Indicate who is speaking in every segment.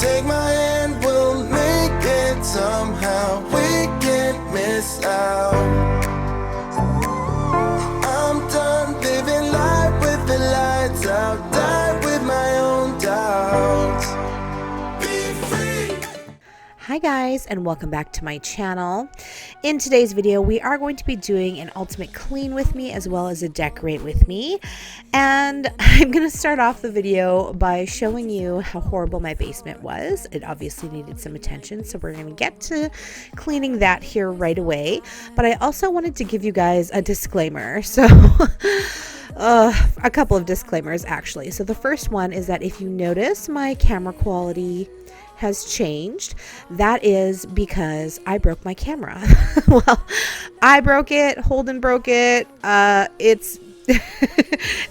Speaker 1: Take my hand, we'll make it somehow. We can't miss out. I'm done living life with the lights out. Die with my own doubts. Be free.
Speaker 2: Hi guys, and welcome back to my channel. In today's video, we are going to be doing an ultimate clean with me as well as a decorate with me. And I'm going to start off the video by showing you how horrible my basement was. It obviously needed some attention, so we're going to get to cleaning that here right away. But I also wanted to give you guys a disclaimer. So a couple of disclaimers actually. So the first one is that if you notice my camera quality has changed, that is because I broke my camera. Well, I broke it, Holden broke it.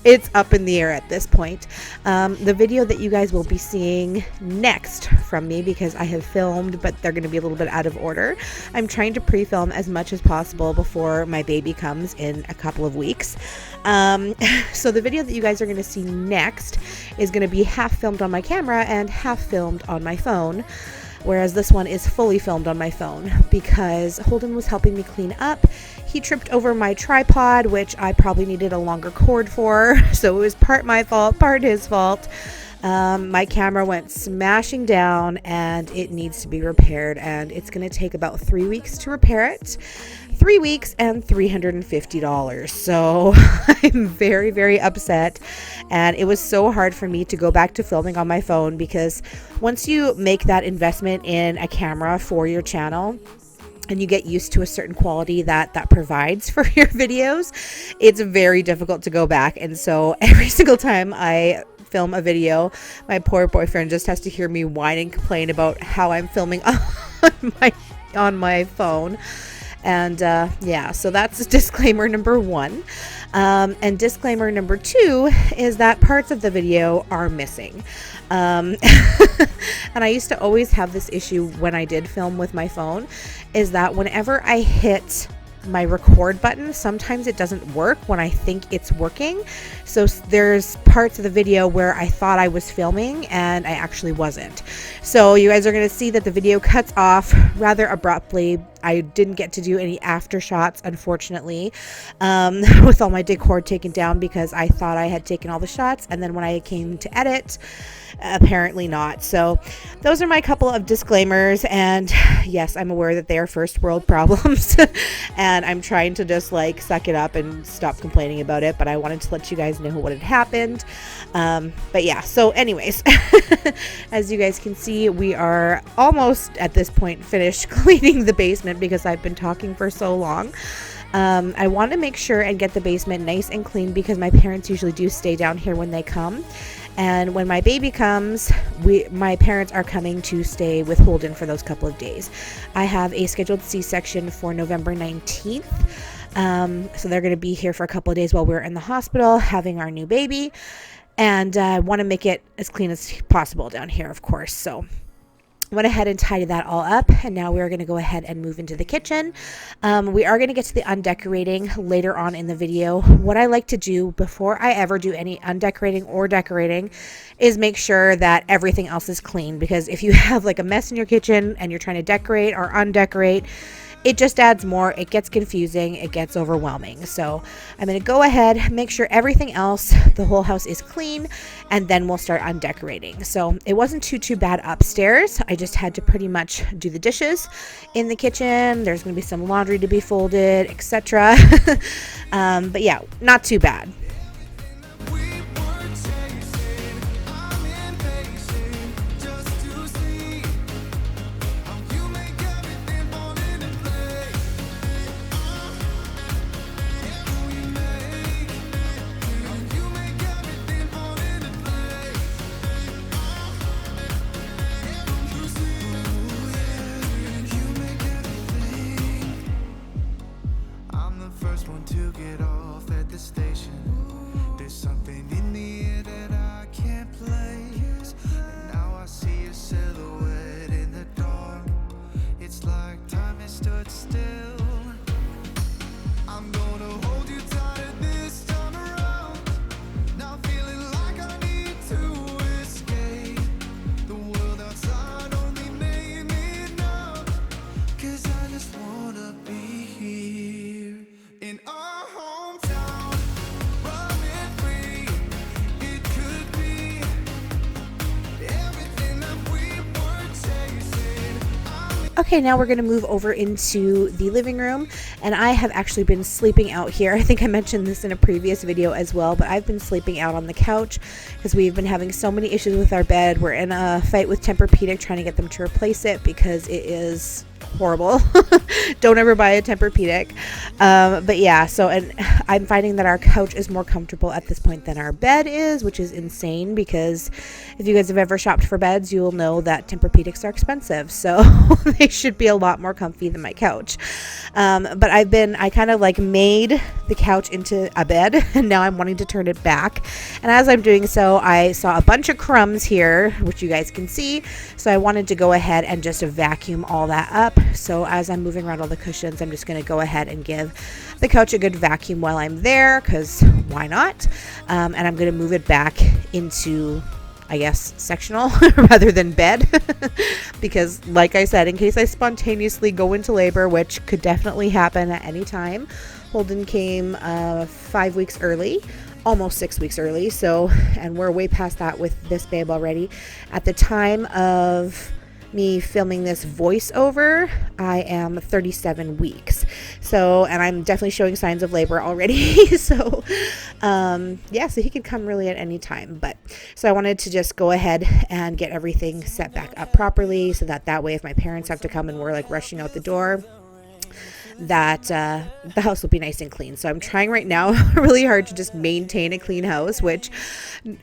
Speaker 2: It's up in the air at this point. The video that you guys will be seeing next from me, because I have filmed, but they're going to be a little bit out of order. I'm trying to pre-film as much as possible before my baby comes in a couple of weeks. So the video that you guys are going to see next is going to be half filmed on my camera and half filmed on my phone. Whereas this one is fully filmed on my phone because Holden was helping me clean up. He tripped over my tripod, which I probably needed a longer cord for. So it was part my fault, part his fault. My camera went smashing down and it needs to be repaired, and it's going to take about 3 weeks to repair it. 3 weeks and $350. So I'm very, very upset. And it was so hard for me to go back to filming on my phone, because once you make that investment in a camera for your channel and you get used to a certain quality that provides for your videos, it's very difficult to go back. And so every single time I film a video, my poor boyfriend just has to hear me whine and complain about how I'm filming on my phone. And yeah, so that's disclaimer number one. And disclaimer number two is that parts of the video are missing. And I used to always have this issue when I did film with my phone, is that whenever I hit my record button, sometimes it doesn't work when I think it's working. So there's parts of the video where I thought I was filming and I actually wasn't. So you guys are going to see that the video cuts off rather abruptly. I didn't get to do any after shots, unfortunately, with all my decor taken down, because I thought I had taken all the shots, and then when I came to edit, apparently not. So those are my couple of disclaimers, and yes, I'm aware that they are first world problems and I'm trying to just like suck it up and stop complaining about it, but I wanted to let you guys know what had happened. But yeah, so anyways, as you guys can see, we are almost at this point finished cleaning the basement because I've been talking for so long. I want to make sure and get the basement nice and clean because my parents usually do stay down here when they come. And when my baby comes, my parents are coming to stay with Holden for those couple of days. I have a scheduled C-section for November 19th. So they're going to be here for a couple of days while we're in the hospital having our new baby. And I want to make it as clean as possible down here, of course. So went ahead and tidied that all up, and now we're going to go ahead and move into the kitchen. We are going to get to the undecorating later on in the video. What I like to do before I ever do any undecorating or decorating is make sure that everything else is clean, because if you have like a mess in your kitchen and you're trying to decorate or undecorate, it just adds more. It gets confusing. It gets overwhelming. So I'm going to go ahead, make sure everything else, the whole house is clean, and then we'll start undecorating. So it wasn't too bad upstairs. I just had to pretty much do the dishes in the kitchen. There's going to be some laundry to be folded, etc. But yeah, not too bad.
Speaker 1: First one to get off at the station.
Speaker 2: Okay, now we're going to move over into the living room, and I have actually been sleeping out here. I think I mentioned this in a previous video as well, but I've been sleeping out on the couch because we've been having so many issues with our bed. We're in a fight with Tempur-Pedic trying to get them to replace it because it is horrible. Don't ever buy a Tempur-Pedic. But yeah, and I'm finding that our couch is more comfortable at this point than our bed is, which is insane because if you guys have ever shopped for beds, you'll know that Tempur-Pedics are expensive, so they should be a lot more comfy than my couch. But I kind of like made the couch into a bed, and now I'm wanting to turn it back. And as I'm doing so, I saw a bunch of crumbs here, which you guys can see. So I wanted to go ahead and just vacuum all that up. So as I'm moving around all the cushions, I'm just going to go ahead and give the couch a good vacuum while I'm there, because why not? And I'm going to move it back into, I guess, sectional rather than bed because like I said, in case I spontaneously go into labor, which could definitely happen at any time. Holden came 5 weeks early, almost 6 weeks early, and we're way past that with this babe already. At the time of me filming this voiceover, I am 37 weeks. And I'm definitely showing signs of labor already. So he could come really at any time. So I wanted to just go ahead and get everything set back up properly so that way if my parents have to come and we're like rushing out the door, that the house will be nice and clean. So I'm trying right now really hard to just maintain a clean house, which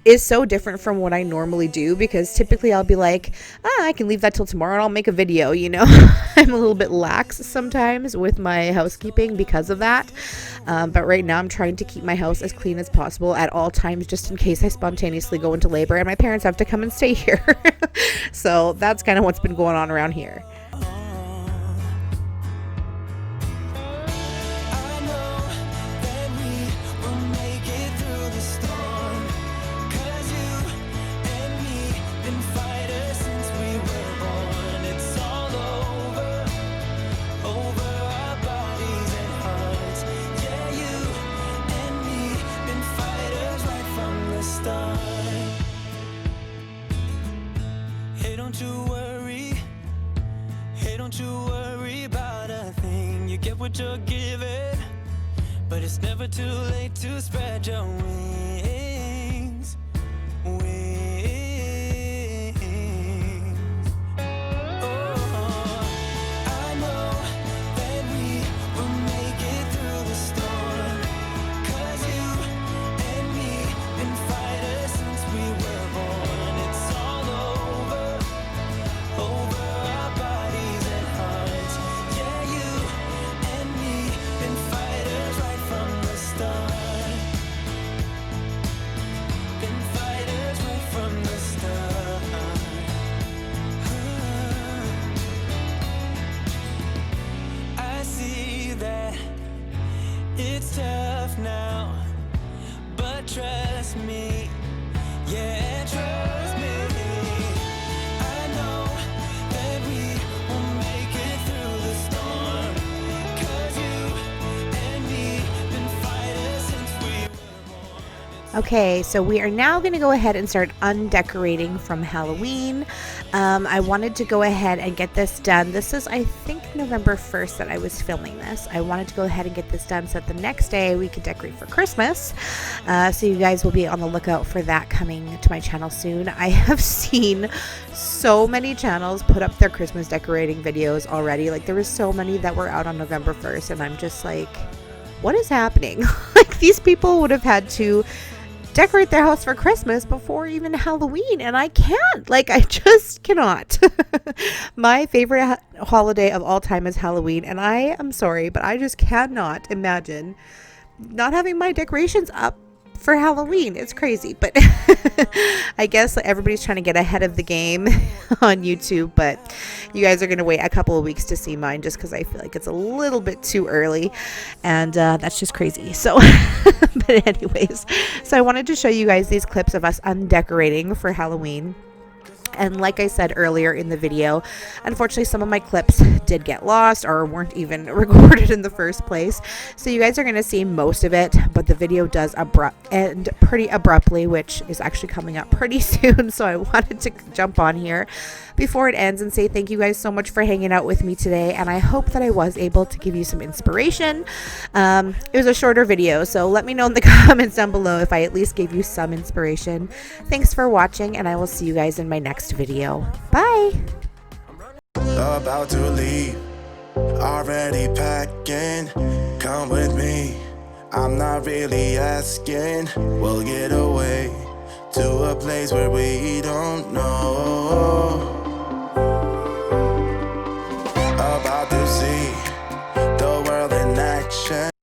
Speaker 2: is so different from what I normally do, because typically I'll be like, I can leave that till tomorrow and I'll make a video, I'm a little bit lax sometimes with my housekeeping because of that. But right now I'm trying to keep my house as clean as possible at all times, just in case I spontaneously go into labor and my parents have to come and stay here. So that's kind of what's been going on around here.
Speaker 1: Don't you worry about a thing. You get what you're given, but it's never too late to spread your wings. I know that we will make it through the storm, 'cause you and me been fighters since we were born. It's all over our bodies and hearts. Yeah, you and me been fighters right from the start. Been fighters right from the start. I see that it's tough now, but trust me, yeah, trust me. I know that we will make it through the storm, 'cause you and me been fighters since we were born.
Speaker 2: Okay, so we are now going to go ahead and start undecorating from Halloween. I wanted to go ahead and get this done. This is, I think, November 1st that I was filming this. I wanted to go ahead and get this done so that the next day we could decorate for Christmas. So you guys will be on the lookout for that coming to my channel soon. I have seen so many channels put up their Christmas decorating videos already. Like, there was so many that were out on November 1st, and I'm just like, what is happening? Like, these people would have had to decorate their house for Christmas before even Halloween, and I can't. Like, I just cannot. My favorite holiday of all time is Halloween, and I am sorry, but I just cannot imagine not having my decorations up for Halloween. It's crazy, but I guess everybody's trying to get ahead of the game on YouTube, but you guys are going to wait a couple of weeks to see mine just because I feel like it's a little bit too early, and that's just crazy. So but anyways, so I wanted to show you guys these clips of us undecorating for Halloween. And like I said earlier in the video, unfortunately some of my clips did get lost or weren't even recorded in the first place. So you guys are going to see most of it, but the video does end pretty abruptly, which is actually coming up pretty soon. So I wanted to jump on here before it ends and say thank you guys so much for hanging out with me today. And I hope that I was able to give you some inspiration. It was a shorter video, so let me know in the comments down below if I at least gave you some inspiration. Thanks for watching, and I will see you guys in my next video. Bye.
Speaker 1: About to leave, already packing. Come with me, I'm not really asking. We'll get away to a place where we don't know.